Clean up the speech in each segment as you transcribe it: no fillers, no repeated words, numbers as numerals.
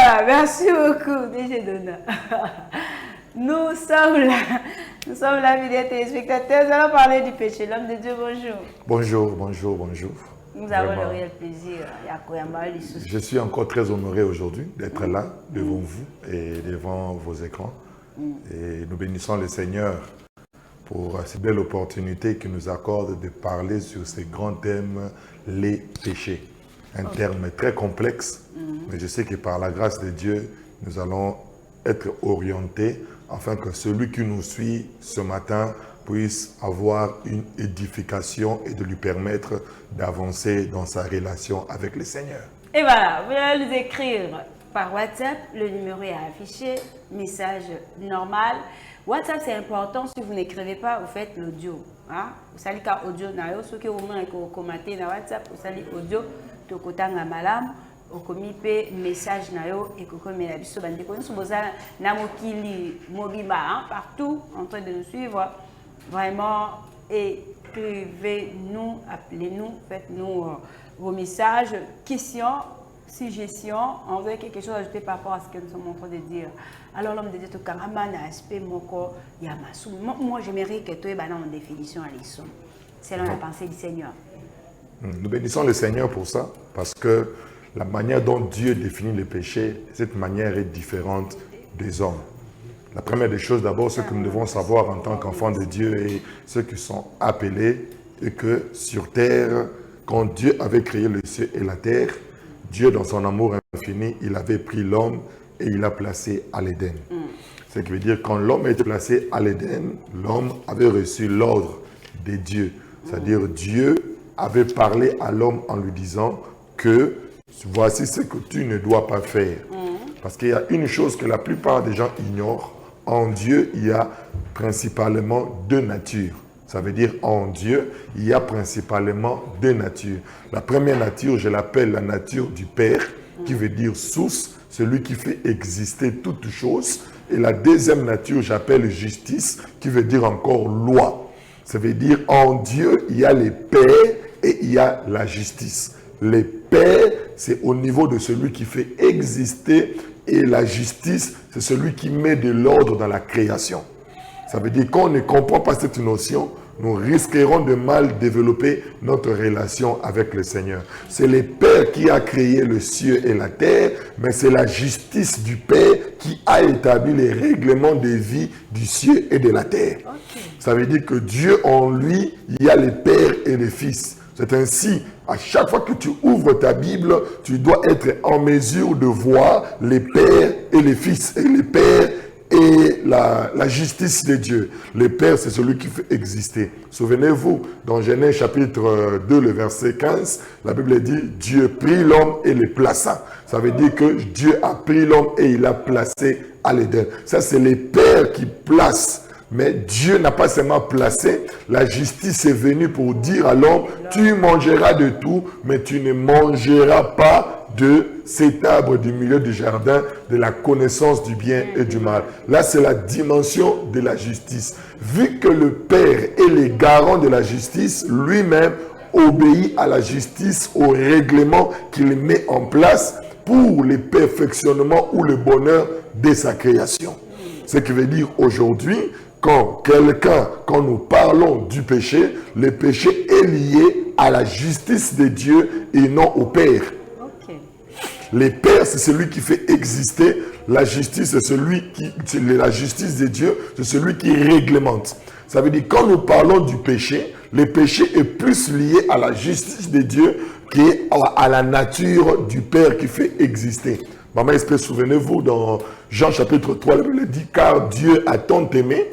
voilà, merci beaucoup, DG Donna. Nous sommes là, fidèles téléspectateurs. Nous allons parler du péché. L'homme de Dieu, bonjour. Bonjour. Nous avons le réel plaisir. Je suis encore très honoré aujourd'hui d'être là devant vous et devant vos écrans. Et nous bénissons le Seigneur pour cette belle opportunité qu'il nous accorde de parler sur ce grand thème, les péchés. Un terme très complexe, mais je sais que par la grâce de Dieu, nous allons être orientés afin que celui qui nous suit ce matin puisse avoir une édification et de lui permettre d'avancer dans sa relation avec le Seigneur. Et voilà, vous allez nous écrire par WhatsApp, le numéro est affiché, message normal. WhatsApp, c'est important, si vous n'écrivez pas, vous faites l'audio. Hein? Vous savez audio, ce que vous commenter dans WhatsApp, vous savez audio, vous avez malam. Okomipe message nayo et kokomela biso bandeko nso bozala na mokili mobimba partout en train de nous suivre. Vraiment, écrivez-nous, appelez-nous, faites-nous vos messages, questions, suggestions. On veut quelque chose à ajouter par rapport à ce que nous sommes en train de dire. Alors l'homme de Dieu to karamana aspect moko yamasu. Moi j'aimerais que tu aies une définition à l'issue selon la pensée du Seigneur. Nous bénissons le Seigneur pour ça parce que la manière dont Dieu définit le péché, cette manière est différente des hommes. La première des choses, d'abord, ce que nous devons savoir en tant qu'enfants de Dieu et ceux qui sont appelés, est que sur terre, quand Dieu avait créé le ciel et la terre, Dieu, dans son amour infini, il avait pris l'homme et il l'a placé à l'Éden. Ce qui veut dire, quand l'homme a été placé à l'Éden, l'homme avait reçu l'ordre de Dieu. C'est-à-dire, Dieu avait parlé à l'homme en lui disant que voici ce que tu ne dois pas faire. Parce qu'il y a une chose que la plupart des gens ignorent. En Dieu, il y a principalement deux natures. Ça veut dire en Dieu, il y a principalement deux natures. La première nature, je l'appelle la nature du Père, qui veut dire source, celui qui fait exister toutes choses. Et la deuxième nature, j'appelle justice, qui veut dire encore loi. Ça veut dire en Dieu, il y a les pères et il y a la justice. Les pères, c'est au niveau de celui qui fait exister, et la justice, c'est celui qui met de l'ordre dans la création. Ça veut dire qu'on ne comprend pas cette notion, nous risquerons de mal développer notre relation avec le Seigneur. C'est le Père qui a créé le ciel et la terre, mais c'est la justice du Père qui a établi les règlements de vie du ciel et de la terre. Ça veut dire que Dieu en lui, il y a le Père et le Fils. C'est ainsi, à chaque fois que tu ouvres ta Bible, tu dois être en mesure de voir les pères et les fils, et les pères et la justice de Dieu. Le Père, c'est celui qui fait exister. Souvenez-vous, dans Genèse chapitre 2, le verset 15, la Bible dit « Dieu prit l'homme et le plaça ». Ça veut dire que Dieu a pris l'homme et il l'a placé à l'Éden. Ça, c'est les pères qui placent. Mais Dieu n'a pas seulement placé, la justice est venue pour dire à l'homme, tu mangeras de tout, mais tu ne mangeras pas de cet arbre du milieu du jardin, de la connaissance du bien et du mal. Là, c'est la dimension de la justice. Vu que le Père est le garant de la justice, lui-même obéit à la justice, au règlement qu'il met en place pour le perfectionnement ou le bonheur de sa création. Ce qui veut dire aujourd'hui, quand nous parlons du péché, le péché est lié à la justice de Dieu et non au Père. Le Père, c'est celui qui fait exister. La justice, la justice de Dieu, c'est celui qui réglemente. Ça veut dire quand nous parlons du péché, le péché est plus lié à la justice de Dieu qu'à la nature du Père qui fait exister. Maman, souvenez-vous, dans Jean chapitre 3, la Bible dit, car Dieu a tant aimé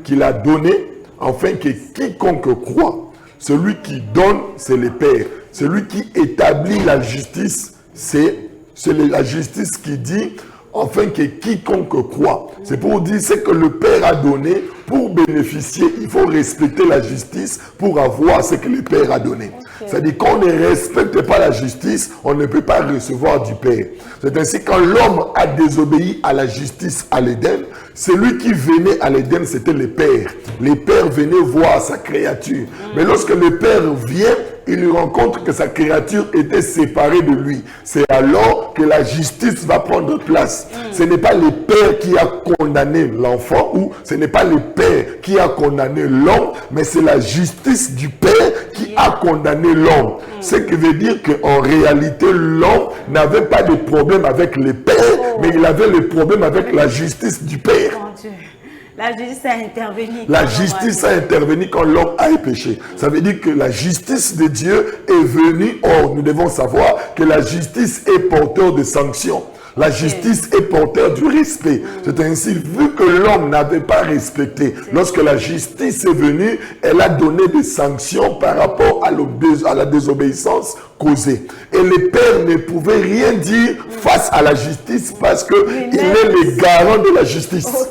qu'il a donné, afin que quiconque croit, celui qui donne, c'est le Père. Celui qui établit la justice, c'est la justice qui dit, afin que quiconque croit. C'est pour dire ce que le Père a donné. Pour bénéficier, il faut respecter la justice pour avoir ce que le Père a donné. C'est-à-dire qu'on ne respecte pas la justice, on ne peut pas recevoir du Père. C'est ainsi quand l'homme a désobéi à la justice à l'Éden, celui qui venait à l'Éden, c'était le Père. Les pères venaient voir sa créature. Mais lorsque le Père vient, il lui rencontre que sa créature était séparée de lui. C'est alors que la justice va prendre place. Ce n'est pas le Père qui a condamné l'enfant ou ce n'est pas le Père qui a condamné l'homme, mais c'est la justice du Père qui a condamné l'homme. Ce qui veut dire qu'en réalité, l'homme n'avait pas de problème avec le Père, mais il avait le problème avec la justice du Père. La justice a intervenu. La justice a intervenu quand l'homme a péché. Ça veut dire que la justice de Dieu est venue. Or, nous devons savoir que la justice est porteur de sanctions. La justice est porteur du respect. C'est ainsi, vu que l'homme n'avait pas respecté, lorsque la justice est venue, elle a donné des sanctions par rapport à la désobéissance causée. Et le Père ne pouvait rien dire face à la justice parce qu'il est le garant de la justice.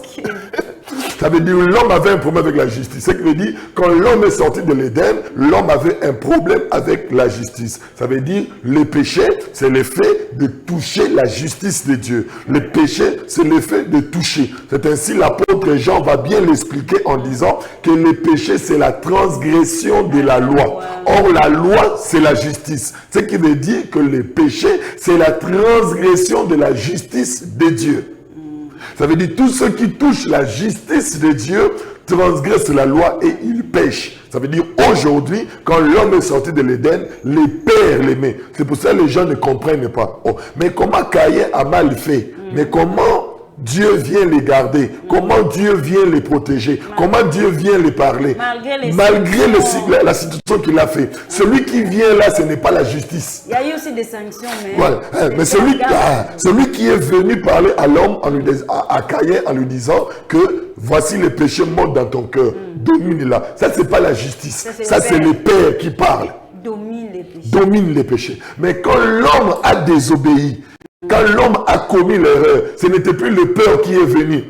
Ça veut dire que l'homme avait un problème avec la justice. Ce qui veut dire quand l'homme est sorti de l'Éden, l'homme avait un problème avec la justice. Ça veut dire le péché, c'est le fait de toucher la justice de Dieu. Le péché, c'est le fait de toucher. C'est ainsi l'apôtre Jean va bien l'expliquer en disant que le péché, c'est la transgression de la loi. Or, la loi, c'est la justice. Ce qui veut dire que le péché, c'est la transgression de la justice de Dieu. Ça veut dire tous ceux qui touchent la justice de Dieu transgressent la loi et ils pêchent. Ça veut dire aujourd'hui, quand l'homme est sorti de l'Éden, les pères l'aimaient. C'est pour ça que les gens ne comprennent pas. Oh, mais comment Caïn a mal fait? Mais comment Dieu vient les garder? Comment Dieu vient les protéger? Comment Dieu vient les parler? Malgré la situation qu'il a fait. Celui qui vient là, ce n'est pas la justice. Il y a eu aussi des sanctions. Mais, voilà. Mais celui qui est venu parler à l'homme, à Caïn, en lui disant que voici le péché monte dans ton cœur. Domine-la. Ça, ce n'est pas la justice. Ça, c'est le Père qui parle. Domine les péchés. Mais quand l'homme a désobéi, quand l'homme a commis l'erreur, ce n'était plus le Père qui est venu.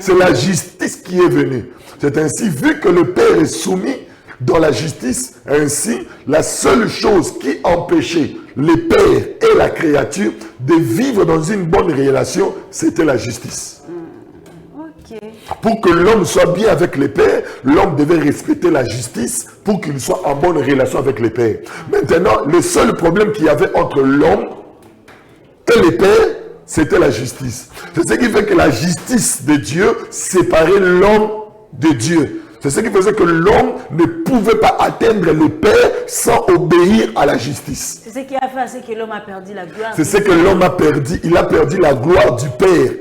C'est la justice qui est venue. C'est ainsi, vu que le Père est soumis dans la justice, ainsi, la seule chose qui empêchait le Père et la créature de vivre dans une bonne relation, c'était la justice. Pour que l'homme soit bien avec le Père, l'homme devait respecter la justice pour qu'il soit en bonne relation avec le Père. Maintenant, le seul problème qu'il y avait entre l'homme et le Père, c'était la justice. C'est ce qui fait que la justice de Dieu séparait l'homme de Dieu. C'est ce qui faisait que l'homme ne pouvait pas atteindre le Père sans obéir à la justice. C'est ce qui a fait, c'est que l'homme a perdu la gloire. C'est ce que l'homme a perdu. Il a perdu la gloire du Père.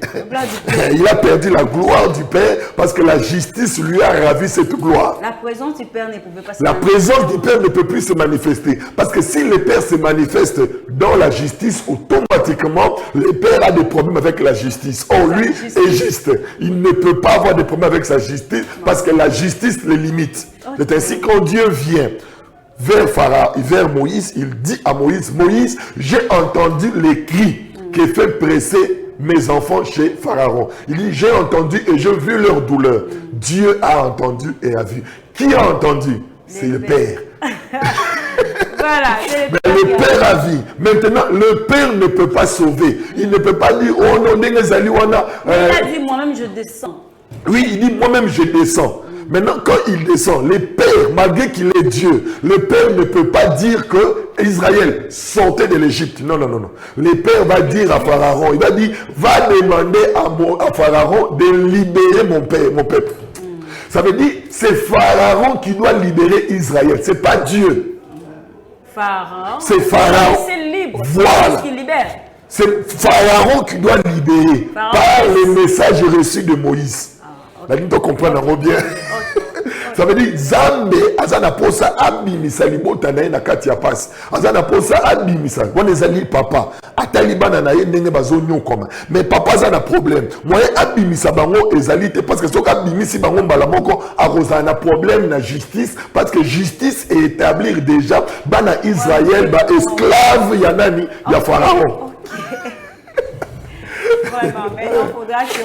Il a perdu la gloire du Père parce que la justice lui a ravi cette gloire. La présence du Père ne pouvait pas se manifester. La présence du Père ne peut plus se manifester. Parce que si le Père se manifeste dans la justice, automatiquement, le Père a des problèmes avec la justice. Or, lui est juste. Il ne peut pas avoir de problèmes avec sa justice parce que la justice les limite. C'est ainsi quand Dieu vient vers Pharaon, vers Moïse, il dit à Moïse, Moïse, j'ai entendu les cris qui fait presser mes enfants chez Pharaon. Il dit, j'ai entendu et j'ai vu leur douleur. Dieu a entendu et a vu. Qui a entendu? C'est le Père. Voilà, le Père a vu. Maintenant, le Père ne peut pas sauver. Il ne peut pas dire, oh non, il a dit, moi-même je descends. Oui, il dit, moi-même je descends. Maintenant, quand il descend, le Père, malgré qu'il est Dieu, le Père ne peut pas dire que Israël sortait de l'Égypte. Non, non, non, non. Le Père va dire à Pharaon, il va dire, va demander à Pharaon de libérer mon peuple. Ça veut dire, c'est Pharaon qui doit libérer Israël. Ce n'est pas Dieu. Pharaon. C'est Pharaon. C'est libre. Voilà. C'est qui libère. C'est Pharaon qui doit libérer par les messages reçus de Moïse. La ligne doit comprendre bien. Ça veut dire Zambe azana posa abimisa libota na kati ya pasi. Azana posa abimisa. On les ali papa. Atalibana na ye ndenge bazonyo koma. Mais papa azana problème. Moi abimisa bango ezalité parce que soka abimisi bango mbala moko akozana problème na justice parce que justice est établir déjà bana Israël ba esclave ya nani ya Pharaon.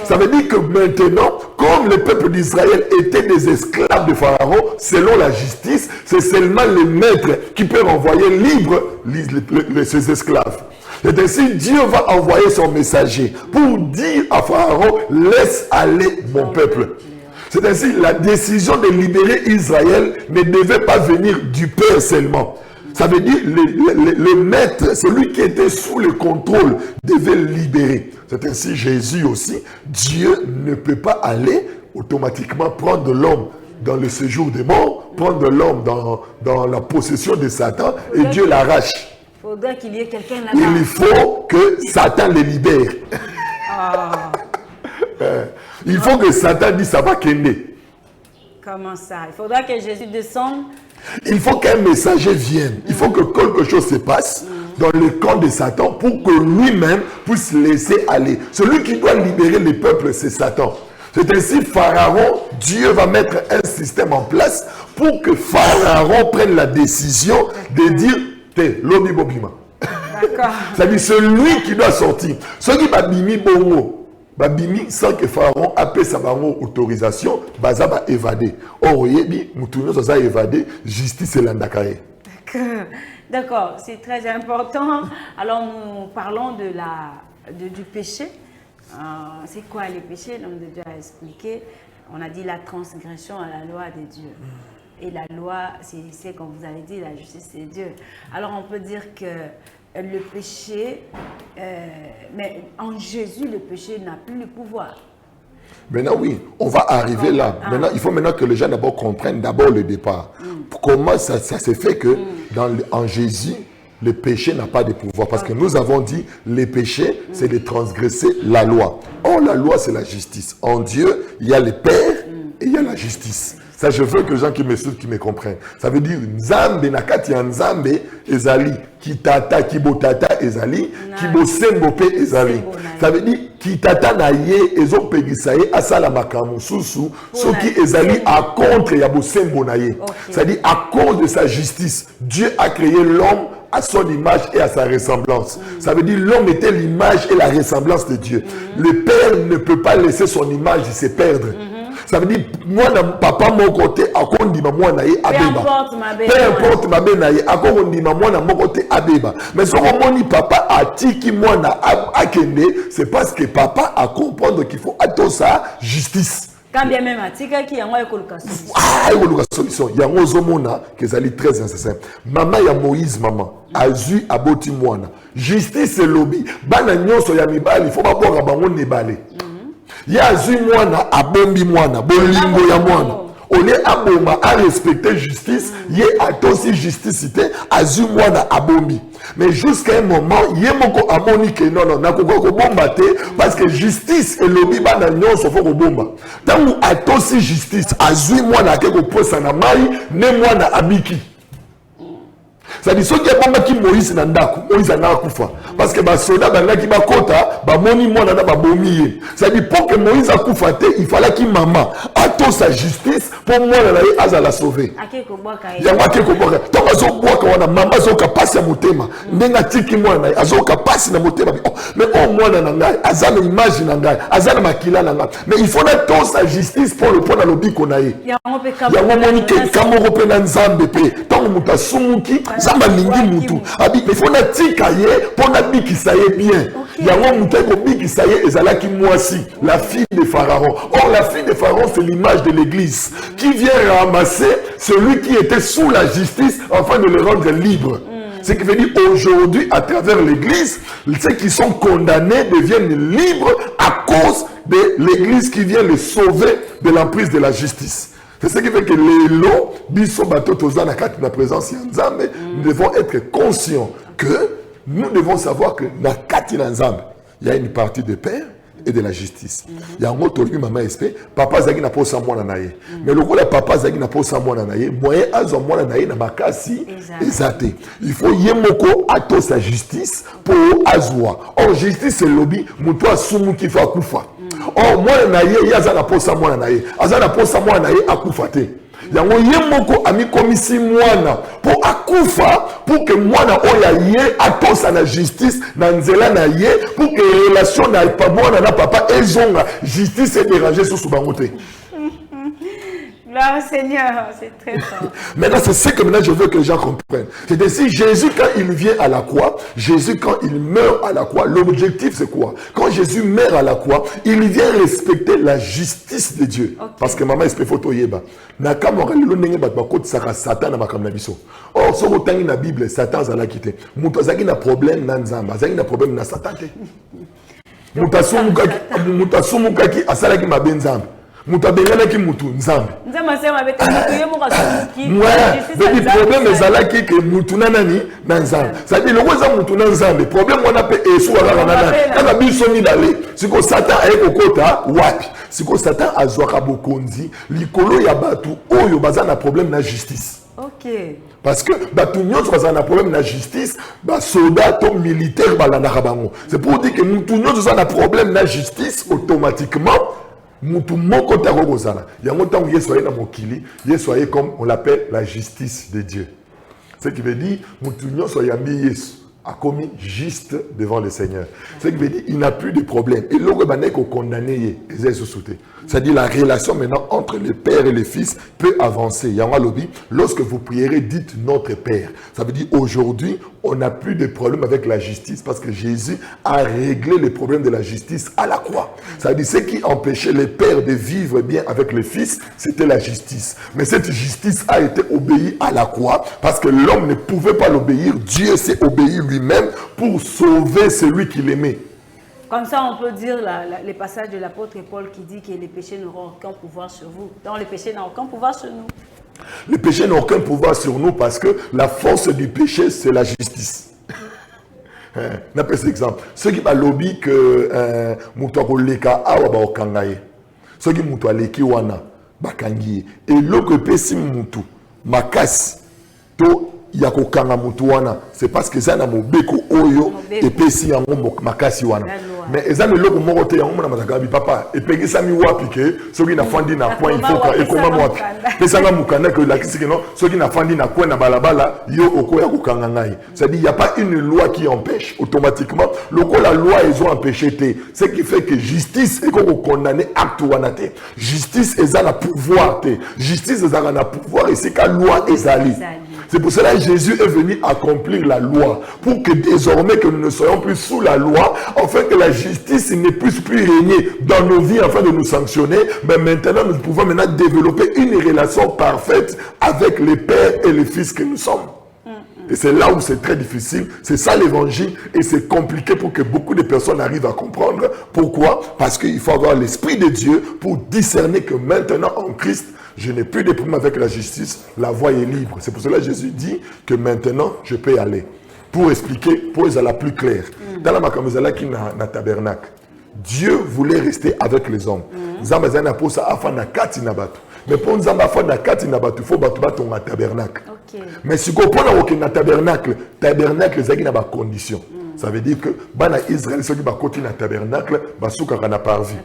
Ça veut dire que maintenant, comme le peuple d'Israël était des esclaves de Pharaon, selon la justice, c'est seulement le maître qui peut renvoyer libre ses esclaves. C'est ainsi Dieu va envoyer son messager pour dire à Pharaon, laisse aller mon peuple. C'est ainsi la décision de libérer Israël ne devait pas venir du Père seulement. Ça veut dire le maître, celui qui était sous le contrôle, devait libérer. C'est ainsi Jésus aussi. Dieu ne peut pas aller automatiquement prendre l'homme dans le séjour des morts, prendre l'homme dans la possession de Satan et Dieu l'arrache. Il faudrait qu'il y ait quelqu'un là-bas. Il faut que Satan le libère. Il faut que Satan dise ça va qu'aimer. Comment ça? Il faudra que Jésus descende. Il faut qu'un messager vienne. Il faut que quelque chose se passe dans le camp de Satan pour que lui-même puisse laisser aller. Celui qui doit libérer les peuples, c'est Satan. C'est ainsi Pharaon, Dieu va mettre un système en place pour que Pharaon prenne la décision de dire t'es l'homme bobima. D'accord. C'est-à-dire celui qui doit sortir. Celui qui va bimi bongo, va bimi sans que Pharaon appelle sa autorisation, baza va évader. Or, yebi, moutounyo ça évadé, justice et l'andakaye. D'accord, c'est très important. Alors nous parlons du péché. C'est quoi les péchés? L'homme de Dieu a expliqué. On a dit la transgression à la loi de Dieu. Et la loi, c'est comme vous avez dit, la justice, c'est Dieu. Alors on peut dire que le péché, mais en Jésus, le péché n'a plus le pouvoir. Maintenant, oui, on va arriver là. Maintenant, il faut maintenant que les gens d'abord comprennent d'abord le départ. Comment ça se fait que en Jésus, le péché n'a pas de pouvoir. Parce que nous avons dit, le péché, c'est de transgresser la loi. Or, la loi, c'est la justice. En Dieu, il y a le Père et il y a la justice. Ça, je veux que les gens qui me suivent, qui me comprennent. Ça veut dire, Nzambe, nakati ya Nzambe, ezali, kitata, kibotata, ezali, kibosembo pe ezali. Ça veut dire, kitata na ye, ezo pegisaye, asala makamu susu, soki ezali à contre ya bosembo na ye. C'est-à-dire, à cause de sa justice, Dieu a créé l'homme à son image et à sa ressemblance. Ça veut dire l'homme était l'image et la ressemblance de Dieu. Le Père ne peut pas laisser son image se perdre. Ça veut dire, moi, papa, mon côté, à quoi on dit, moi, naïe, abeba. Peu importe ma belle naïe, à quoi on dit, moi, mon côté, abeba. Mais si on dit, papa, a tiki, moi, na akende, c'est parce que papa a comprendre qu'il faut attendre sa justice. Quand bien même, tika qui a une solution. Ah, il y a une solution. Il y a une zomona qui est très nécessaire. Maman, il y a Moïse, maman. Azu, aboti, moana. Justice, c'est lobby. Bana nyonso ya mibali, il faut pas boire à bangon nebale. Ya azu moana, abombi moana. Bolingo ya moana. On est aboma à respecter justice. Yé a aussi justice. Azu moana, abombi. Mais jusqu'à un moment, yemoko amoni que non, n'a pas bomba parce que justice et lobby bana nyonso faut bomba. Tant où a aussi justice, azu moana ke ko posa na mai, ne moana abiki. C'est-à-dire, ceux qui ont dit Moïse n'a pas Moïse n'a pas parce que les soldats qui ont kota, moni moi n'a pas bomi. C'est-à-dire, pour que Moïse a koufaté, il fallait qu'il maman attend sa justice pour moi la la sauver. Il y a moi qui comprend. Tant que je vois que maman zoka passe à motema, n'enga tiki moi na azoka passe na motema. Mais au moins na ngai, azana image na ngai, azana makila na ngai. Mais il faut attendre sa justice pour le point dans le biko na ye. Il y a moi monique kamoro pe na nzambe pe. Tant muta sumuki Zamba lingi mutu. Abi, mais faut na tika ye pour na biki ça y est bien. Il y a un muta ko biki ça y est ezalaki moisi, la fille de Pharaon. Or la fille de Pharaon c'est l'image de l'église qui vient ramasser celui qui était sous la justice afin de le rendre libre. Ce qui veut dire aujourd'hui, à travers l'église, ceux qui sont condamnés deviennent libres à cause de l'église qui vient les sauver de l'emprise de la justice. C'est ce qui fait que les lots, la présence de Nzambe, nous devons être conscients que nous devons savoir que dans Kati Nzambe, il y a une partie de Père et de la justice. Il y a un autre lui, maman espé, papa zagi na posa mwana naye. Mais le coup la papa zagi na posa mwana naye, moyen azo mwana naye na makasi ezate. Il faut yemoko ato sa justice pour azwa. Or justice c'est lobby, muto asumu ki fa kufa. Or mwana naye yaza na posa mwana naye. Aza na posa mwana naye akufa te. Yango yemoko ami komisi mwana pour akufa pour que mwana oya ye atosa na justice na nzela na ye pour que relation na pa mwana na papa ezonga justice est dérangée sous bangote. Gloire au Seigneur, c'est très fort. Maintenant, c'est ce que maintenant je veux que les gens comprennent. C'est-à-dire, si Jésus, quand il vient à la croix, Jésus, quand il meurt à la croix, l'objectif, c'est quoi? Quand Jésus meurt à la croix, il vient respecter la justice de Dieu. Okay. Parce que maman, il se fait photo yeba. Nakamora, le nenge bat bakot saka Satan na makam na biso. Or, so rotangi na Bible, Satan zala kite. Muto zaki na problème na nzamba, zaki na problème na Satan te. Muto asumukaki asalaki mabe nzamba. Mutu abenganaki mutu nzambe. Nzambe sema bete mutu yemo kasumuki. Le problème ezalaki que mutu nanani na nzambe. Ça dit le woza mutu na nzambe. Problème wana pe esu wala nana. Kaka biso ni dale. Siko Satan ayeko kota wapi. Siko Satan azwaka bokonzi likolo ya batu oyo baza na problème na justice. OK. Parce que batu nyonso baza na problème na justice, ba soldat to militaire balandaka bango. C'est pour dire que mutu nyonso baza na problème na justice automatiquement mutu moko ta kozala yango tango Yesu aye na mokili Yesu aye comme on l'appelle la justice de Dieu, ce qui veut dire mutu nyonso yambi Yesu a commis juste devant le Seigneur, ce qui veut dire il n'a plus de problème et l'autre bande ko condamner c'est-à-dire la relation maintenant entre le Père et le Fils peut avancer. Yango lobi, lorsque vous prierez, dites notre Père. Ça veut dire aujourd'hui on n'a plus de problème avec la justice parce que Jésus a réglé les problèmes de la justice à la croix. Ça veut dire ce qui empêchait le Père de vivre bien avec le Fils, c'était la justice. Mais cette justice a été obéie à la croix parce que l'homme ne pouvait pas l'obéir. Dieu s'est obéi lui-même pour sauver celui qu'il aimait. Comme ça, on peut dire les passages de l'apôtre Paul qui dit que les péchés n'auront aucun pouvoir sur vous. Donc, les péchés n'ont aucun pouvoir sur nous. Les péchés n'ont aucun pouvoir sur nous parce que la force du péché, c'est la justice. On appelle cet exemple. Ceux qui ont lobby que Moutouako Leka Awa ba Okangaye. Ceux qui Moutou Aleki Wana Bakangiye. Et l'autre péché Moutou, Makas, To Yako Kanga Moutouana, c'est parce que ça n'a mobeko oyo et péché yango Makasi Wana. Mais ils ont le logo moroté yango na matakabi papa et pegi sami wapi ke ceux qui n'a fandi na point il faut et comment moi pesanga mukanda que la kisi que non ceux qui n'a fandi na coin na balabala yo okoya kokanga ngai. C'est-à-dire il y a pas une loi qui empêche automatiquement loko la loi ils ont empêché te, ce qui fait que justice est qu'on condamner acte wana te, justice est la pouvoir te, justice est la pouvoir et c'est que la loi est ali. C'est pour cela que Jésus est venu accomplir la loi pour que désormais que nous ne soyons plus sous la loi, afin que la justice ne puisse plus régner dans nos vies afin de nous sanctionner. Mais maintenant, nous pouvons maintenant développer une relation parfaite avec le Père et le Fils que nous sommes. Et c'est là où c'est très difficile. C'est ça l'évangile et c'est compliqué pour que beaucoup de personnes arrivent à comprendre. Pourquoi? Parce qu'il faut avoir l'Esprit de Dieu pour discerner que maintenant en Christ, je n'ai plus de problème avec la justice, la voie est libre. C'est pour cela que Jésus dit que maintenant, je peux y aller. Pour expliquer, pour être la plus claire. Dans la makamazala qui na tabernacle, Dieu voulait rester avec les hommes. Zambazana pour ça, afin na kati na batu. Mais pour nous, afin na kati na batu, il faut batu batu na tabernacle. Mais si on prend na tabernacle, c'est na ba condition. Ça veut dire que bana Israël ceux qui ba côté na tabernacle, ba souka na parvis.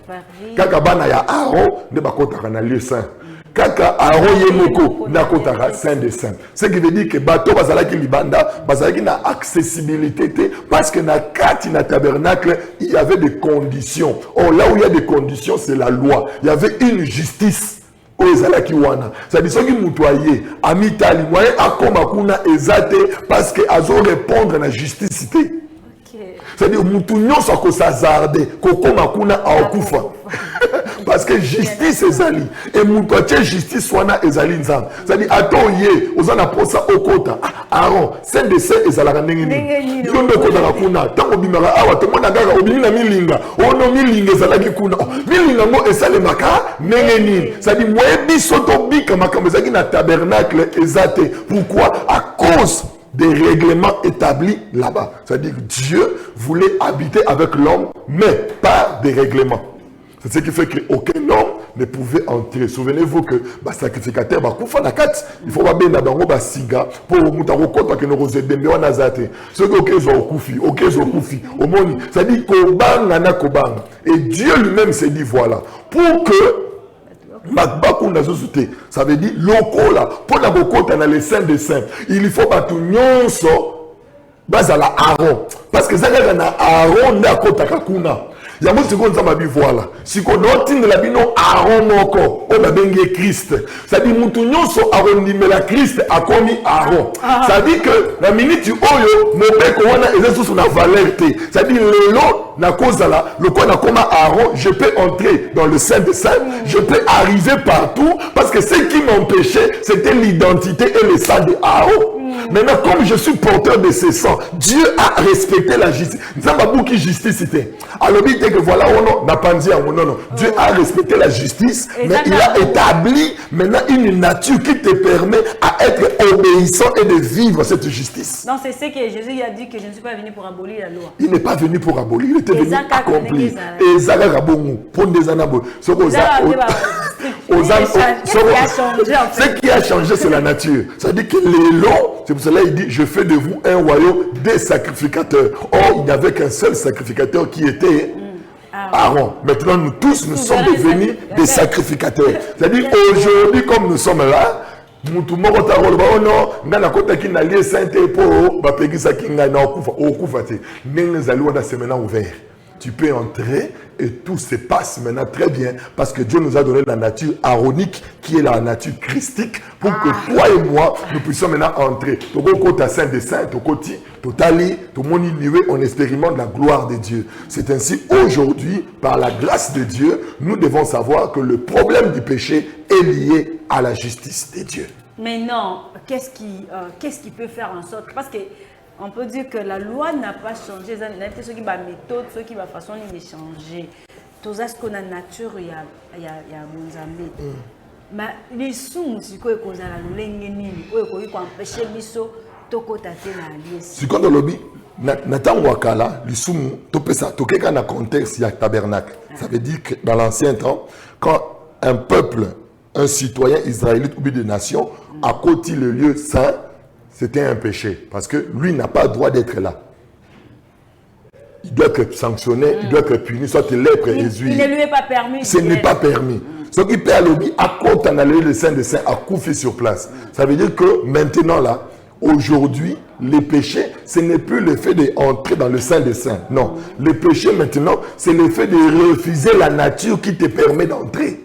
Kaka bana ya Aaron, ne ba côté na lieu saint. Kaka Aaron yemoko na kotaka saint de saint. Ce qui veut dire que bateau bazalaki libanda, bazalaki na accessibilité parce que na kati na tabernacle, il y avait des conditions. Or là où il y a des conditions, c'est la loi. Il y avait une justice. Ezalaki wana. Ça dit ce qui mutoyer amitali moye akoma kuna ezate parce que azo répondre na justice. C'est-à-dire mutu nyonso ko sazarde kokoma kuna akufa. Parce que justice ezali et mutu atie justice wana ezali nzambe. C'est-à-dire atoye ozana posa okota Aaron saint de saint ezalaka ndenge nini. Ndombe kota kuna tango bimaka awa to mona gaga obimi na milinga ono milinga ezalaki kuna milinga ngo esalemaka ndenge nini. C'est-à-dire moye biso to bika makambo ezaki na tabernacle ezate. Pourquoi? À cause des règlements établis là-bas. C'est-à-dire que Dieu voulait habiter avec l'homme, mais par des règlements. C'est ce qui fait qu'aucun homme ne pouvait entrer. Souvenez-vous que le sacrificateur, il faut bien d'abord siga pour que nous ceux qui ont koufi, c'est-à-dire et Dieu lui-même s'est dit voilà, pour que ça veut dire lokola pour la bokota dans les saints des saints il faut batu nyonso bazala Aaron parce que zaka na Aaron na kota kakuna Il y a ce qu'on a voilà. Si on a la bino Aaron moko, on a bengue Christ. Ça dit moutounion so Aaron ni mais la Christ a commis Aaron. Ça dit que la minute du oyo, mon père qu'on a exercé sur la valeur. Ça dit le lot na cause là, le quoi na comme Aaron, je peux entrer dans le Saint des Saints, je peux arriver partout parce que ce qui m'empêchait, c'était l'identité et le sang de Aaron. Maintenant, comme je suis porteur de ce sang, Dieu a respecté la justice. Qui justice c'était. Alors, il dit que voilà, on n'a pas dit non. Dieu a respecté la justice, mais il a établi maintenant une nature qui te permet à être obéissant et de vivre cette justice. Non, c'est ce que Jésus a dit que je ne suis pas venu pour abolir la loi. Il n'est pas venu pour abolir, il était venu accomplir. Et Zara Rabongo, pour des anabos. Ce qui a changé, c'est la nature. Ça dit que les lots, c'est pour cela qu'il dit, je fais de vous un royaume des sacrificateurs. Or, il n'y avait qu'un seul sacrificateur qui était Aaron. Maintenant, nous tous, nous sommes devenus des sacrificateurs. C'est-à-dire, aujourd'hui, comme nous sommes là, tu peux entrer et tout se passe maintenant très bien parce que Dieu nous a donné la nature aronique qui est la nature christique pour que toi et moi nous puissions maintenant entrer. On expérimente la gloire de Dieu. C'est ainsi aujourd'hui, par la grâce de Dieu, nous devons savoir que le problème du péché est lié à la justice de Dieu. Mais non, qu'est-ce qui peut faire en sorte, parce que on peut dire que la loi n'a pas changé. Il y a ceux qui méthode, ceux qui façon de changer. Tout ça, ce qu'on a nature, il y a mon ami. Mais les sous, c'est quoi qu'on a la ligne, qu'on empêche les sous, tout côté la liesse. Si quand on lobby, Nathan Wakala, les sous, tout ça, tout quelqu'un dans contexte, il y a tabernacle. Ça veut dire que dans l'ancien temps, quand un peuple, un citoyen israélite ou des nations, a côté le lieu saint, c'était un péché, parce que lui n'a pas le droit d'être là. Il doit être sanctionné, il doit être puni, soit il lèpre et il ne lui est pas permis. Ce n'est pas permis. Ce qui peut aller à compte en aller le Saint des Saints à couper sur place. Ça veut dire que maintenant là, aujourd'hui, les péchés, ce n'est plus le fait d'entrer dans le Saint des Saints. Non, le péché maintenant, c'est le fait de refuser la nature qui te permet d'entrer.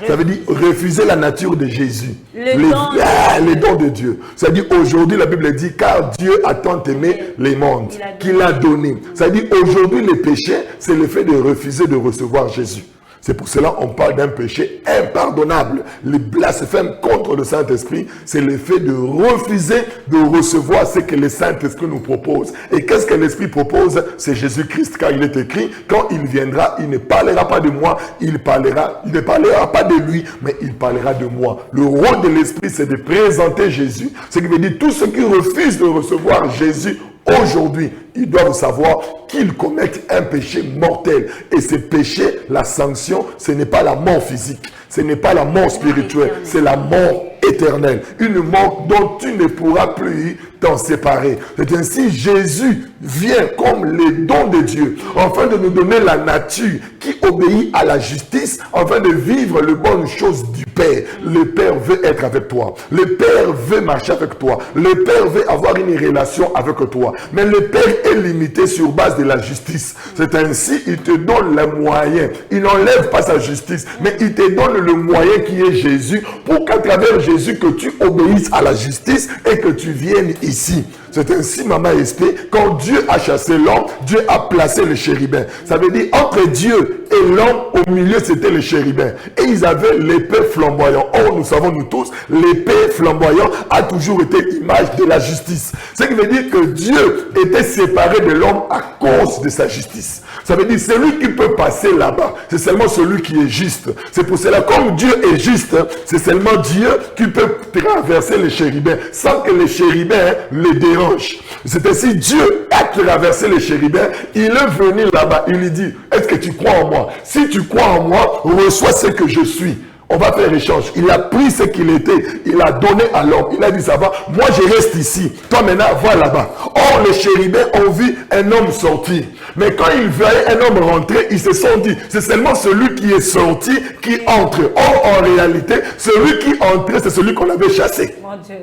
Ça veut dire refuser la nature de Jésus. Les dons de Dieu. Ça veut dire aujourd'hui, la Bible dit, car Dieu a tant aimé les mondes qu'il a donné. Ça veut dire aujourd'hui, le péché, c'est le fait de refuser de recevoir Jésus. C'est pour cela qu'on parle d'un péché impardonnable. Le blasphème contre le Saint-Esprit, c'est le fait de refuser de recevoir ce que le Saint-Esprit nous propose. Et qu'est-ce que l'Esprit propose? C'est Jésus-Christ, car il est écrit, quand il viendra, il ne parlera pas de moi, il ne parlera pas de lui, mais il parlera de moi. Le rôle de l'Esprit, c'est de présenter Jésus. Ce qui veut dire, tous ceux qui refusent de recevoir Jésus, aujourd'hui, ils doivent savoir qu'ils commettent un péché mortel. Et ce péché, la sanction, ce n'est pas la mort physique, ce n'est pas la mort spirituelle, c'est la mort éternelle. Une mort dont tu ne pourras plus t'en séparer. C'est ainsi Jésus vient comme les dons de Dieu, afin de nous donner la nature qui obéit à la justice, afin de vivre les bonnes choses du Père. Le Père veut être avec toi. Le Père veut marcher avec toi. Le Père veut avoir une relation avec toi. Mais le Père est limité sur base de la justice. C'est ainsi, il te donne les moyens. Il n'enlève pas sa justice, mais il te donne le moyen qui est Jésus, pour qu'à travers Jésus, que tu obéisses à la justice et que tu viennes ici. C'est ainsi, Maman SP, quand Dieu a chassé l'homme, Dieu a placé le chérubin. Ça veut dire, entre Dieu et l'homme, au milieu, c'était le chérubin. Et ils avaient l'épée flamboyant. Or, nous savons, nous tous, l'épée flamboyant a toujours été image de la justice. Ce qui veut dire que Dieu était séparé de l'homme à cause de sa justice. Ça veut dire, celui qui peut passer là-bas, c'est seulement celui qui est juste. C'est pour cela, comme Dieu est juste, c'est seulement Dieu qui peut traverser les chérubins, sans que les chérubins les dérangent. C'est ainsi, Dieu a traversé les chérubins, il est venu là-bas, il lui dit, est-ce que tu crois en moi? Si tu crois en moi, reçois ce que je suis. On va faire échange. Il a pris ce qu'il était, il a donné à l'homme. Il a dit, ça va, moi je reste ici. Toi maintenant, va là-bas. Or, les chérubins ont vu un homme sortir. Mais quand ils voyaient un homme rentrer, ils se sont dit, c'est seulement celui qui est sorti qui entre. Or, en réalité, celui qui entrait, c'est celui qu'on avait chassé. Mon Dieu.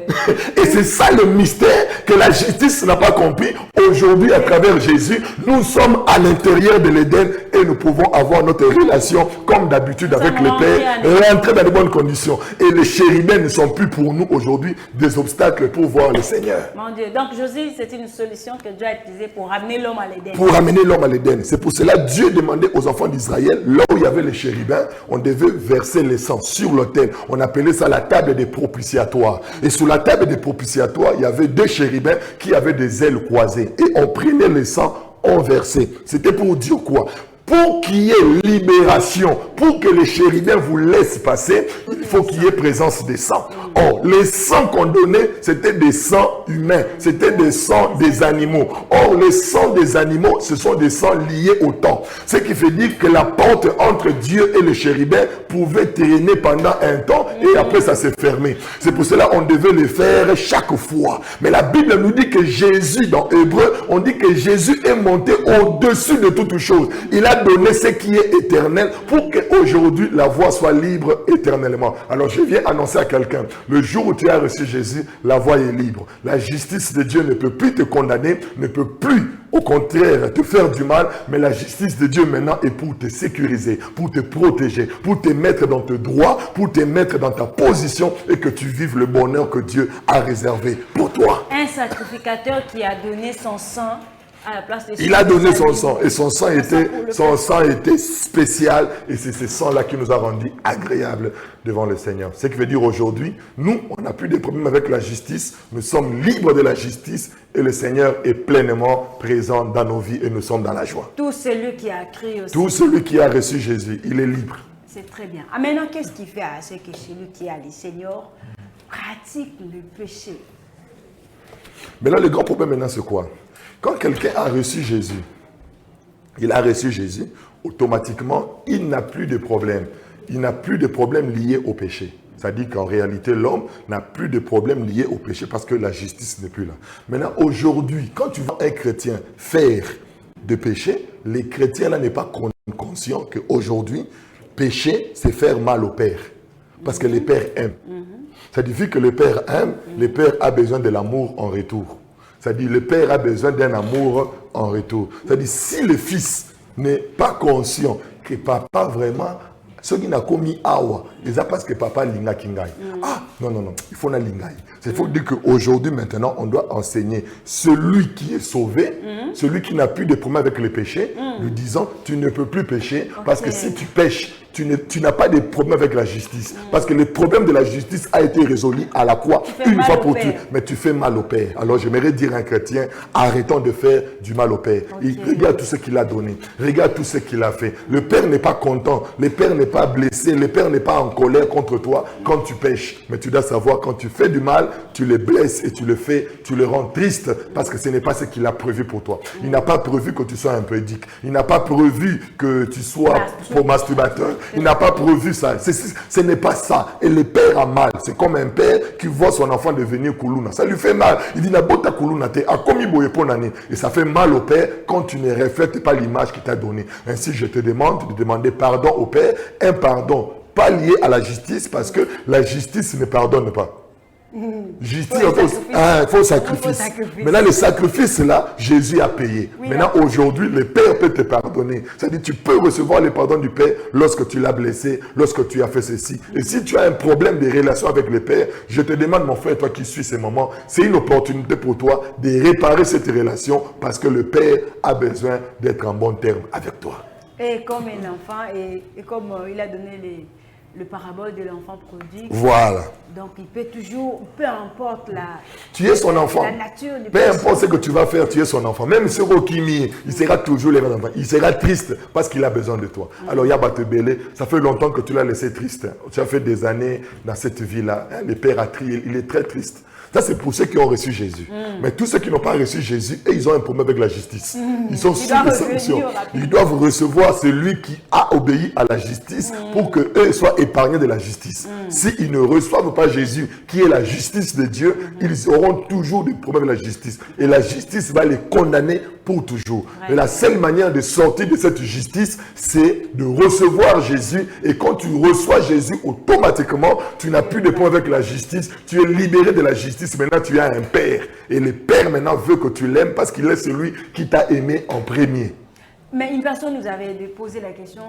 Et c'est ça le mystère que la justice n'a pas compris. Aujourd'hui, à travers Jésus, nous sommes à l'intérieur de l'Éden et nous pouvons avoir notre relation comme d'habitude avec le Père, rentrer dans de bonnes conditions. Et les chérubins ne sont plus pour nous aujourd'hui des obstacles pour voir le Seigneur. Mon Dieu. Donc Josué, c'est une solution que Dieu a utilisée pour ramener l'homme à l'Éden. Pour ramener l'homme à l'Éden. C'est pour cela que Dieu demandait aux enfants d'Israël, là où il y avait les chérubins, on devait verser le sang sur l'autel. On appelait ça la table des propitiatoires. Et sur la table des propitiatoires, il y avait 2 chérubins qui avaient des ailes croisées. Et on prenait le sang, on versait. C'était pour dire quoi? Pour qu'il y ait libération, pour que les chérubins vous laissent passer, il faut qu'il y ait présence des sangs. Or, les sangs qu'on donnait, c'était des sangs humains, c'était des sangs des animaux. Or, les sangs des animaux, ce sont des sangs liés au temps. Ce qui fait dire que la porte entre Dieu et le chérubin pouvait traîner pendant un temps et après ça s'est fermé. C'est pour cela qu'on devait le faire chaque fois. Mais la Bible nous dit que Jésus, dans Hébreu, on dit que Jésus est monté au-dessus de toutes choses. Il a donné ce qui est éternel pour qu'aujourd'hui la voie soit libre éternellement. Alors je viens annoncer à quelqu'un, le jour où tu as reçu Jésus, la voie est libre. La justice de Dieu ne peut plus te condamner, ne peut plus au contraire te faire du mal, mais la justice de Dieu maintenant est pour te sécuriser, pour te protéger, pour te mettre dans tes droits, pour te mettre dans ta position et que tu vives le bonheur que Dieu a réservé pour toi. Un sacrificateur qui a donné son sang à la place de il a donné son sang et son sang était spécial et c'est ce sang-là qui nous a rendu agréables devant le Seigneur. Ce qui veut dire aujourd'hui, nous, on n'a plus de problème avec la justice, nous sommes libres de la justice et le Seigneur est pleinement présent dans nos vies et nous sommes dans la joie. Tout celui qui a crié aussi. Tout celui qui a reçu Jésus, il est libre. C'est très bien. Ah, maintenant, qu'est-ce qui fait à ce que celui qui a le Seigneur pratique le péché? Mais là, le grand problème maintenant, c'est quoi? Quand quelqu'un a reçu Jésus, il a reçu Jésus, automatiquement, il n'a plus de problème. Il n'a plus de problème lié au péché. C'est-à-dire qu'en réalité, l'homme n'a plus de problème lié au péché parce que la justice n'est plus là. Maintenant, aujourd'hui, quand tu vois un chrétien faire de péché, les chrétiens là n'est pas conscient qu'aujourd'hui, pécher, c'est faire mal au Père. Parce que le Père aime. Ça signifie que le Père aime, le Père a besoin de l'amour en retour. C'est-à-dire le Père a besoin d'un amour en retour. C'est-à-dire si le Fils n'est pas conscient que papa vraiment, ce qui n'a commis awa, c'est parce que papa linga kingai. Ah, non, il faut na lingai. Il faut dire qu'aujourd'hui, maintenant, on doit enseigner celui qui est sauvé, celui qui n'a plus de problème avec le péché, lui disant, tu ne peux plus pécher, parce que si tu pêches, tu n'as pas de problème avec la justice. Parce que le problème de la justice a été résolu à la croix, une fois pour toutes. Mais tu fais mal au Père. Alors j'aimerais dire à un chrétien, arrêtons de faire du mal au Père. Regarde tout ce qu'il a donné. Regarde tout ce qu'il a fait. Le Père n'est pas content. Le Père n'est pas blessé. Le Père n'est pas en colère contre toi quand tu pêches. Mais tu dois savoir, quand tu fais du mal, tu le blesses et tu le fais, tu le rends triste parce que ce n'est pas ce qu'il a prévu pour toi. Il n'a pas prévu que tu sois imprédique. Il n'a pas prévu que tu sois pour masturbateur. Il n'a pas prévu ça. Ce n'est pas ça. Et le père a mal. C'est comme un père qui voit son enfant devenir Kuluna. Ça lui fait mal. Il dit, Nabota Kuluna te a commis boyeponane. Et ça fait mal au père quand tu ne reflètes pas l'image qu'il t'a donnée. Ainsi, je te demande de demander pardon au père. Un pardon pas lié à la justice parce que la justice ne pardonne pas. Justice, il faut sacrifice. Maintenant, le sacrifice là, Jésus a payé. Oui, maintenant, aujourd'hui, le Père peut te pardonner. C'est-à-dire, tu peux recevoir le pardon du Père lorsque tu l'as blessé, lorsque tu as fait ceci. Et si tu as un problème de relation avec le Père, je te demande, mon frère, toi qui suis ces moments, c'est une opportunité pour toi de réparer cette relation parce que le Père a besoin d'être en bon terme avec toi. Et comme un enfant, et comme il a donné le parabole de l'enfant prodigue. Voilà. Donc il peut toujours, peu importe tu es son enfant. La nature du peu importe ce que tu vas faire, tu es son enfant. Même sur Okimi, il sera toujours les mêmes enfants. Il sera triste parce qu'il a besoin de toi. Alors Yabatebele, ça fait longtemps que tu l'as laissé triste. Tu as fait des années dans cette vie-là. Le père a trié, il est très triste. Ça, c'est pour ceux qui ont reçu Jésus. Mais tous ceux qui n'ont pas reçu Jésus, et ils ont un problème avec la justice. Ils sont sous les sanctions. Ils doivent recevoir celui qui a obéi à la justice pour qu'eux soient épargnés de la justice. S'ils ne reçoivent pas Jésus, qui est la justice de Dieu, ils auront toujours des problèmes avec la justice. Et la justice va les condamner pour toujours. Et la seule manière de sortir de cette justice, c'est de recevoir Jésus. Et quand tu reçois Jésus, automatiquement, tu n'as plus de problème avec la justice. Tu es libéré de la justice. Maintenant, tu as un Père. Et le Père, maintenant, veut que tu l'aimes parce qu'il est celui qui t'a aimé en premier. Mais une personne nous avait posé la question,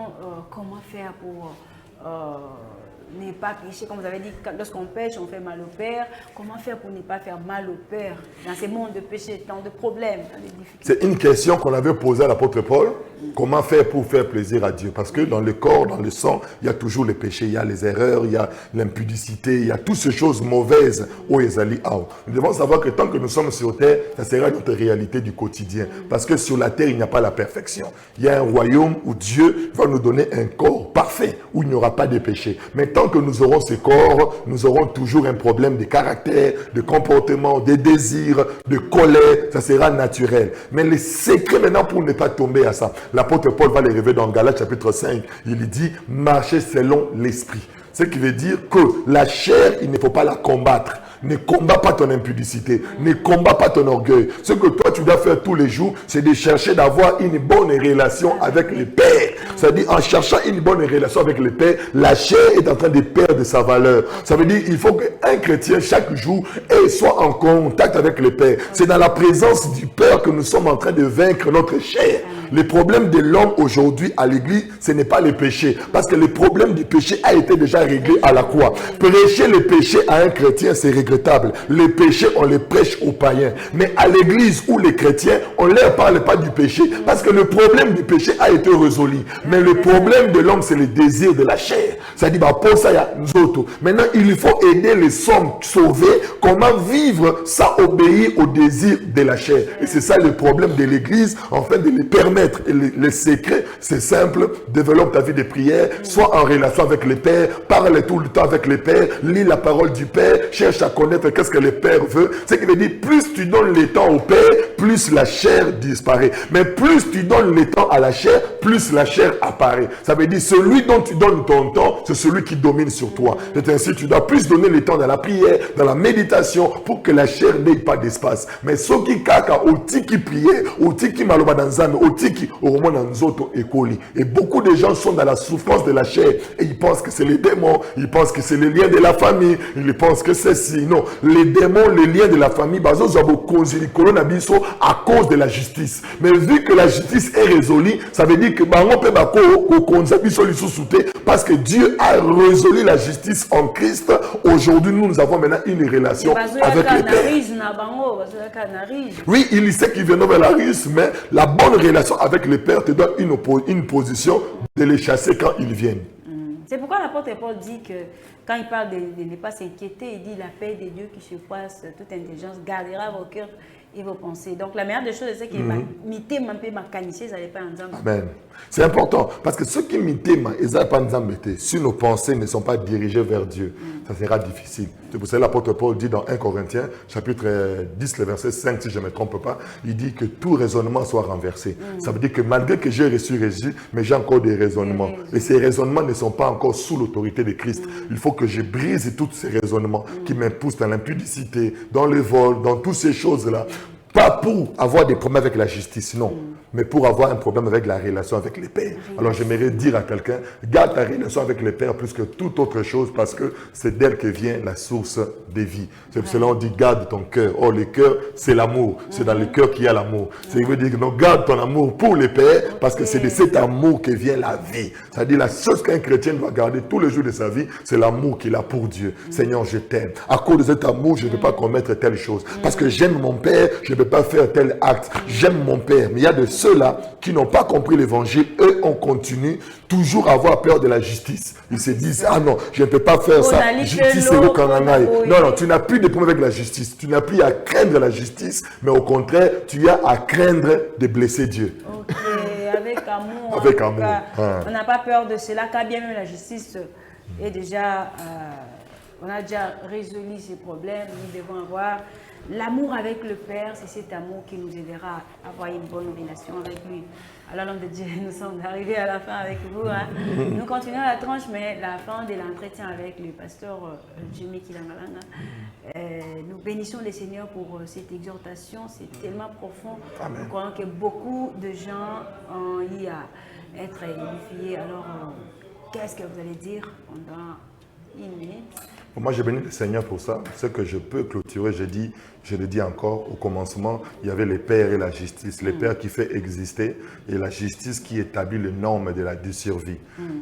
comment faire pour ne pas pécher? Comme vous avez dit, lorsqu'on pêche, on fait mal au Père. Comment faire pour ne pas faire mal au Père dans ces mondes de péché, tant de problèmes, tant de difficultés? C'est une question qu'on avait posée à l'apôtre Paul. Comment faire pour faire plaisir à Dieu? Parce que dans le corps, dans le sang, il y a toujours les péchés, il y a les erreurs, il y a l'impudicité, il y a toutes ces choses mauvaises au Ezali Ao. Nous devons savoir que tant que nous sommes sur terre, ça sera notre réalité du quotidien. Parce que sur la terre, il n'y a pas la perfection. Il y a un royaume où Dieu va nous donner un corps parfait, où il n'y aura pas de péché. Mais tant que nous aurons ce corps, nous aurons toujours un problème de caractère, de comportement, de désir, de colère. Ça sera naturel. Mais le secret maintenant pour ne pas tomber à ça, l'apôtre Paul va le révéler dans Galates chapitre 5. Il dit « Marchez selon l'esprit ». Ce qui veut dire que la chair, il ne faut pas la combattre. Ne combat pas ton impudicité. Ne combat pas ton orgueil. Ce que toi, tu dois faire tous les jours, c'est de chercher d'avoir une bonne relation avec le Père. C'est-à-dire, en cherchant une bonne relation avec le Père, la chair est en train de perdre sa valeur. Ça veut dire qu'il faut qu'un chrétien, chaque jour, soit en contact avec le Père. C'est dans la présence du Père que nous sommes en train de vaincre notre chair. Le problème de l'homme aujourd'hui à l'église, ce n'est pas le péché. Parce que le problème du péché a été déjà réglé à la croix. Prêcher le péché à un chrétien, c'est regrettable. Les péchés, on les prêche aux païens. Mais à l'église ou les chrétiens, on ne leur parle pas du péché. Parce que le problème du péché a été résolu. Mais le problème de l'homme, c'est le désir de la chair. Ça dit, pour ça, il y a nous autres. Maintenant, il faut aider les hommes sauvés. Comment vivre sans obéir au désir de la chair. Et c'est ça le problème de l'église, afin de les permettre. Et le secret, c'est simple. Développe ta vie de prière. Sois en relation avec le Père. Parle tout le temps avec le Père. Lis la parole du Père. Cherche à connaître qu'est-ce que le Père veut. Ce qui veut dire, plus tu donnes le temps au Père, plus la chair disparaît. Mais plus tu donnes le temps à la chair, plus la chair apparaît. Ça veut dire, celui dont tu donnes ton temps, c'est celui qui domine sur toi. C'est ainsi, tu dois plus donner le temps dans la prière, dans la méditation, pour que la chair n'ait pas d'espace. Mais ceux qui kaka, au qui prier, au qui maloba dans zame, au qui au moment dans zoto écoli. Et beaucoup de gens sont dans la souffrance de la chair. Et ils pensent que c'est les démons, ils pensent que c'est les liens de la famille, ils pensent que c'est si. Non, les démons, les liens de la famille, à cause de la justice. Mais vu que la justice est résolue, ça veut dire que parce que Dieu a résolu la justice en Christ. Aujourd'hui, nous avons maintenant une relation avec le Père. Oui, il sait qu'il vient vers la ruse, mais la bonne relation avec le Père te donne une position de les chasser quand ils viennent. C'est pourquoi l'apôtre Paul dit que quand il parle de ne pas s'inquiéter, il dit la paix de Dieu qui surpasse toute intelligence gardera vos cœurs et vos pensées. Donc la meilleure des choses, c'est qu'il m'a mité ma paix, ma canissé, ça n'est pas en disant. Amen. C'est important parce que ceux qui mitent, si nos pensées ne sont pas dirigées vers Dieu, ça sera difficile. C'est pour ça que l'apôtre Paul dit dans 1 Corinthiens, chapitre 10, le verset 5, si je ne me trompe pas, il dit que tout raisonnement soit renversé. Ça veut dire que malgré que j'ai reçu Jésus, mais j'ai encore des raisonnements. Et ces raisonnements ne sont pas encore sous l'autorité de Christ. Il faut que je brise tous ces raisonnements qui me poussent dans l'impudicité, dans le vol, dans toutes ces choses-là. Pas pour avoir des problèmes avec la justice, non. Mais pour avoir un problème avec la relation avec les pères. Alors j'aimerais dire à quelqu'un, garde ta relation avec les pères plus que toute autre chose parce que c'est d'elle que vient la source des vies. C'est pour cela qu'on dit garde ton cœur. Oh, le cœur, c'est l'amour. C'est dans le cœur qu'il y a l'amour. Ça veut dire que non, garde ton amour pour les pères parce que c'est de cet amour que vient la vie. C'est-à-dire la chose qu'un chrétien doit garder tous les jours de sa vie, c'est l'amour qu'il a pour Dieu. Seigneur, je t'aime. À cause de cet amour, je ne peux pas commettre telle chose. Parce que j'aime mon père, je ne peux pas faire tel acte. J'aime mon père. Mais il y a de ceux-là qui n'ont pas compris l'évangile. Eux, on continue toujours à avoir peur de la justice. Ils se disent, ah non, je ne peux pas faire ça. Justice, c'est le kananaï. Non, non, tu n'as plus de problème avec la justice. Tu n'as plus à craindre la justice, mais au contraire, tu as à craindre de blesser Dieu. Ok, avec amour. Avec amour. Cas, on n'a pas peur de cela, car bien même la justice est déjà on a déjà résolu ces problèmes. Nous devons avoir l'amour avec le Père. C'est cet amour qui nous aidera à avoir une bonne relation avec lui. Alors, l'homme de Dieu, nous sommes arrivés à la fin avec vous. Hein. Nous continuons la tranche, mais la fin de l'entretien avec le pasteur Jimmy Kilangalanga. Nous bénissons le Seigneur pour cette exhortation. C'est tellement profond. Amen. Nous croyons que beaucoup de gens ont eu à être édifiés. Alors, qu'est-ce que vous allez dire pendant une minute? Moi, je bénis le Seigneur pour ça. Ce que je peux clôturer, je le dis encore, au commencement, il y avait les pères et la justice. Les pères qui fait exister et la justice qui établit les normes de la survie.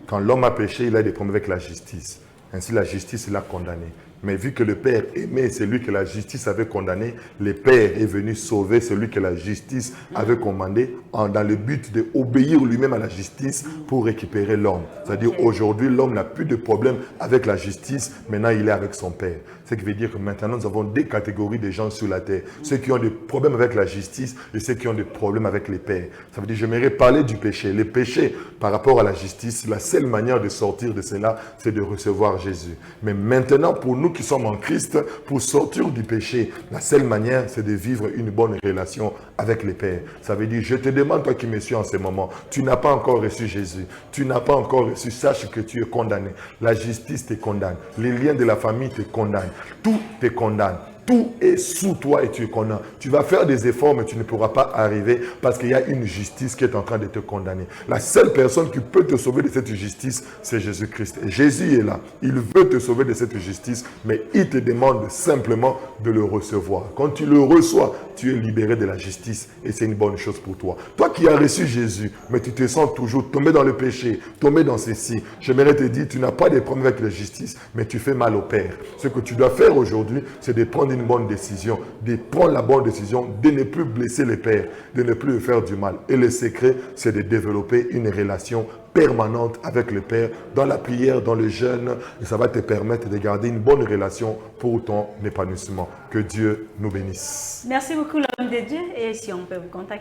Quand l'homme a péché, il a des problèmes avec la justice. Ainsi, la justice l'a condamné. Mais vu que le Père aimait celui que la justice avait condamné, le Père est venu sauver celui que la justice avait commandé dans le but d'obéir lui-même à la justice pour récupérer l'homme. C'est-à-dire aujourd'hui, l'homme n'a plus de problème avec la justice, maintenant il est avec son Père. Ce qui veut dire que maintenant nous avons deux catégories de gens sur la terre. Ceux qui ont des problèmes avec la justice et ceux qui ont des problèmes avec les pères. Ça veut dire, j'aimerais parler du péché. Le péché par rapport à la justice, la seule manière de sortir de cela, c'est de recevoir Jésus. Mais maintenant, pour nous qui sommes en Christ, pour sortir du péché, la seule manière, c'est de vivre une bonne relation avec les pères. Ça veut dire, je te demande, toi qui me suis en ce moment, tu n'as pas encore reçu Jésus. Tu n'as pas encore reçu, sache que tu es condamné. La justice te condamne. Les liens de la famille te condamnent. Tout te condamne. Tout est sous toi et tu es condamné. Tu vas faire des efforts, mais tu ne pourras pas arriver parce qu'il y a une justice qui est en train de te condamner. La seule personne qui peut te sauver de cette justice, c'est Jésus-Christ. Et Jésus est là. Il veut te sauver de cette justice, mais il te demande simplement de le recevoir. Quand tu le reçois, tu es libéré de la justice et c'est une bonne chose pour toi. Toi qui as reçu Jésus, mais tu te sens toujours tombé dans le péché, tombé dans ceci, j'aimerais te dire, tu n'as pas de problème avec la justice, mais tu fais mal au Père. Ce que tu dois faire aujourd'hui, c'est de prendre une bonne décision, de prendre la bonne décision, de ne plus blesser les pères, de ne plus faire du mal. Et le secret, c'est de développer une relation permanente avec le Père, dans la prière, dans le jeûne, et ça va te permettre de garder une bonne relation pour ton épanouissement. Que Dieu nous bénisse. Merci beaucoup, l'homme de Dieu, et si on peut vous contacter.